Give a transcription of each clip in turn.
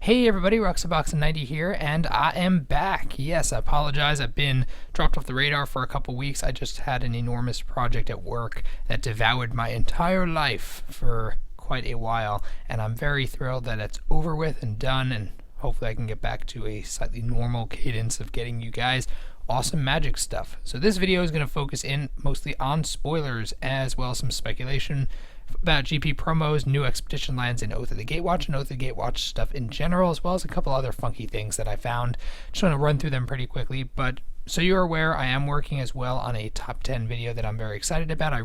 Hey everybody, Ruxabox90 here, and I am back. Yes, I apologize. I've been dropped off the radar for a couple weeks. I just had an enormous project at work that devoured my entire life for quite a while, and I'm very thrilled that it's over with and done, and hopefully I can get back to a slightly normal cadence of getting you guys awesome magic stuff. So this video is going to focus in mostly on spoilers as well as some speculation about GP promos, new expedition lands in Oath of the Gatewatch, and Oath of the Gatewatch stuff in general, as well as a couple other funky things that I found. Just want to run through them pretty quickly, but so you're aware, I am working as well on a top 10 video that I'm very excited about. I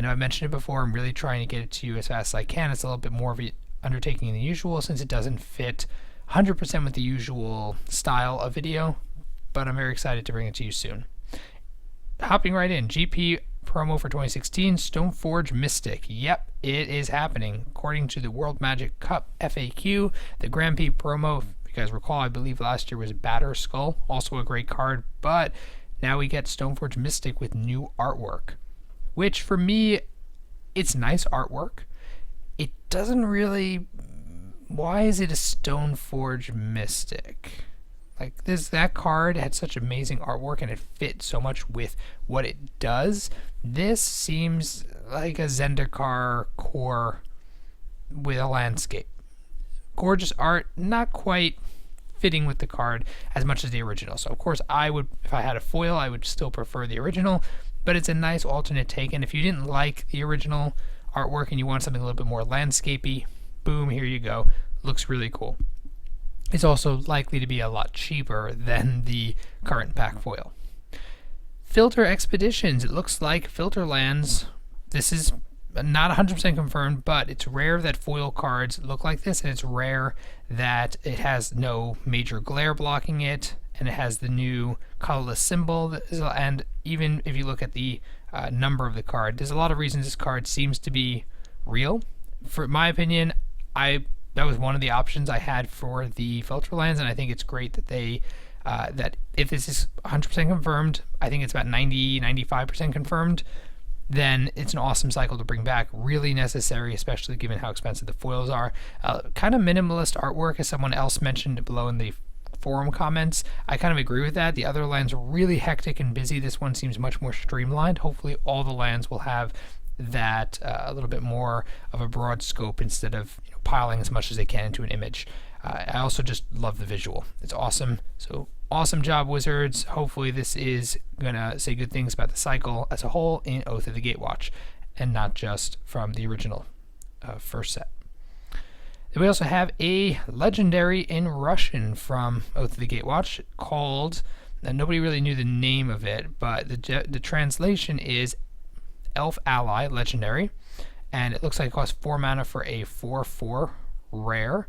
know I mentioned it before, I'm really trying to get it to you as fast as I can. It's a little bit more of an undertaking than usual since it doesn't fit 100% with the usual style of video, but I'm very excited to bring it to you soon. Hopping right in, GP promo for 2016, Stoneforge Mystic. Yep, it is happening. According to the World Magic Cup FAQ, the Grand Prix promo, if you guys recall, I believe last year was Batter Skull, also a great card, but now we get Stoneforge Mystic with new artwork, which for me, it's nice artwork. It doesn't really... Why is it a Stoneforge Mystic? Like that card had such amazing artwork and it fit so much with what it does. This seems like a Zendikar core with a landscape. Gorgeous art, not quite fitting with the card as much as the original. So of course I would, if I had a foil, I would still prefer the original, but it's a nice alternate take. And if you didn't like the original artwork and you want something a little bit more landscapey, boom, here you go. Looks really cool. It's also likely to be a lot cheaper than the current pack foil. Filter Expeditions. It looks like Filter lands. This is not 100% confirmed, but it's rare that foil cards look like this, and it's rare that it has no major glare blocking it, and it has the new colorless symbol. And even if you look at the number of the card, there's a lot of reasons this card seems to be real. For my opinion, that was one of the options I had for the filter lands, and I think it's great that they that if this is 100% confirmed, I think it's about 90-95% confirmed, then it's an awesome cycle to bring back. Really necessary, especially given how expensive the foils are. Kind of minimalist artwork, as someone else mentioned below in the forum comments. I kind of agree with that. The other lands are really hectic and busy. This one seems much more streamlined. Hopefully all the lands will have that a little bit more of a broad scope instead of piling as much as they can into an image. I also just love the visual. It's awesome. So awesome job, Wizards. Hopefully this is gonna say good things about the cycle as a whole in Oath of the Gatewatch, and not just from the original first set. Then we also have a legendary in Russian from Oath of the Gatewatch called, and nobody really knew the name of it, but the translation is Elf Ally legendary, and it looks like it costs 4 mana for a 4/4 rare.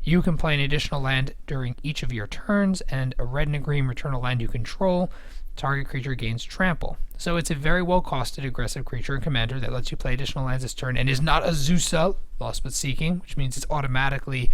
You can play an additional land during each of your turns, and a red and a green return a land you control. Target creature gains trample. So it's a very well costed aggressive creature and commander that lets you play additional lands this turn, and is not a Zusa, Lost but Seeking, which means it's automatically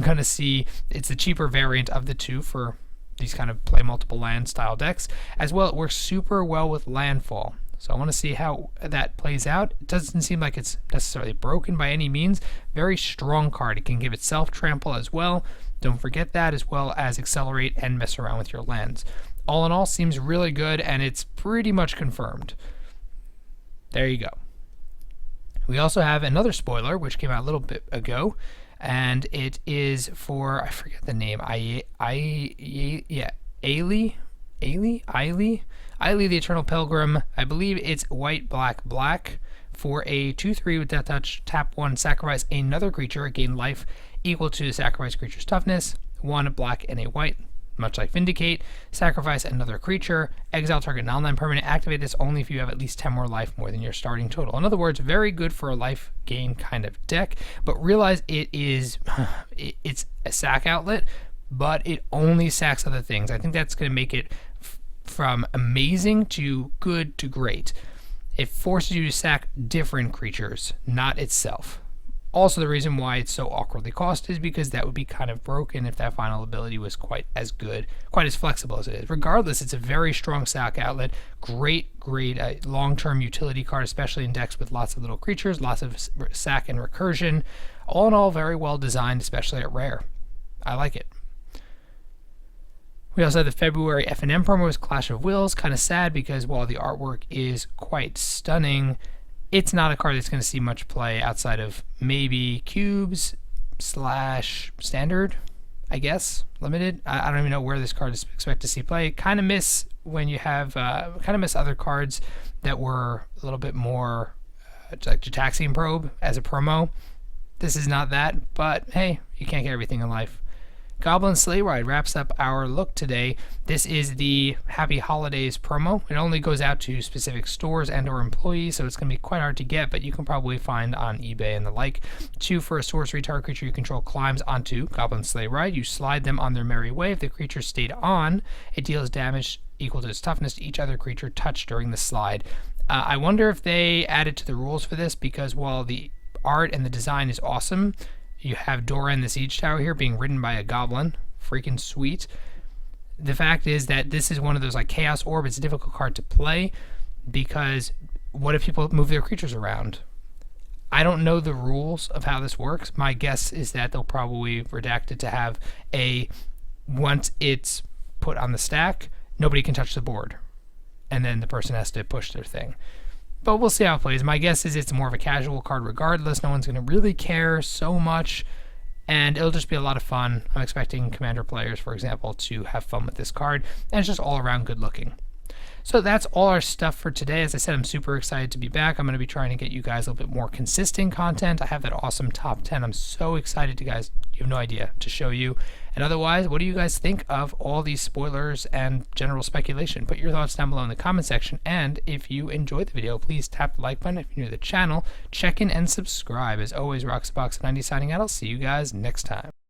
gonna see it's the cheaper variant of the two for these kind of play multiple land style decks. As well, it works super well with landfall. So I want to see how that plays out. It doesn't seem like it's necessarily broken by any means. Very strong card. It can give itself trample as well. Don't forget that, as well as accelerate and mess around with your lands. All in all, seems really good, and it's pretty much confirmed. There you go. We also have another spoiler, which came out a little bit ago, and it is for, I forget the name, Ailey, the Eternal Pilgrim. I believe it's white, black, black. For a 2/3 with Death Touch, tap 1, sacrifice another creature, gain life equal to the sacrifice creature's toughness. 1 black and a white, much like Vindicate. Sacrifice another creature, exile target non-land permanent, activate this only if you have at least 10 more life more than your starting total. In other words, very good for a life gain kind of deck, but realize it's a sack outlet, but it only sacks other things. I think that's going to make it from amazing to good to great. It forces you to sack different creatures, not itself. Also, the reason why it's so awkwardly costed is because that would be kind of broken if that final ability was quite as good, quite as flexible as it is. Regardless, it's a very strong sack outlet. Great long-term utility card, especially in decks with lots of little creatures, lots of sack and recursion. All in all, very well designed, especially at rare. I like it. We also had the February F&M promo was Clash of Wills. Kind of sad because while the artwork is quite stunning, it's not a card that's going to see much play outside of maybe cubes / standard, I guess, limited. I don't even know where this card is expected to see play. Kind of miss when you have, miss other cards that were a little bit more like Gitaxian Probe as a promo. This is not that, but hey, you can't get everything in life. Goblin Sleigh Ride wraps up our look today. This is the Happy Holidays promo. It only goes out to specific stores and or employees, so it's going to be quite hard to get, but you can probably find on eBay and the like. 2 for a sorcery target creature you control climbs onto Goblin Sleigh Ride. You slide them on their merry way. If the creature stayed on, it deals damage equal to its toughness to each other creature touched during the slide. I wonder if they added to the rules for this, because while the art and the design is awesome, you have Dora and the Siege Tower here being ridden by a goblin. Freaking sweet. The fact is that this is one of those like Chaos Orb. It's a difficult card to play because what if people move their creatures around? I don't know the rules of how this works. My guess is that they'll probably redact it to have once it's put on the stack, nobody can touch the board. And then the person has to push their thing. But we'll see how it plays. My guess is it's more of a casual card regardless. No one's going to really care so much, and it'll just be a lot of fun. I'm expecting Commander players, for example, to have fun with this card, and it's just all around good looking. So that's all our stuff for today. As I said, I'm super excited to be back. I'm going to be trying to get you guys a little bit more consistent content. I have that awesome top 10. I'm so excited to guys, you have no idea, to show you. And otherwise, what do you guys think of all these spoilers and general speculation? Put your thoughts down below in the comment section. And if you enjoyed the video, please tap the like button. If you're new to the channel, check in and subscribe. As always, Roxabox90 signing out. I'll see you guys next time.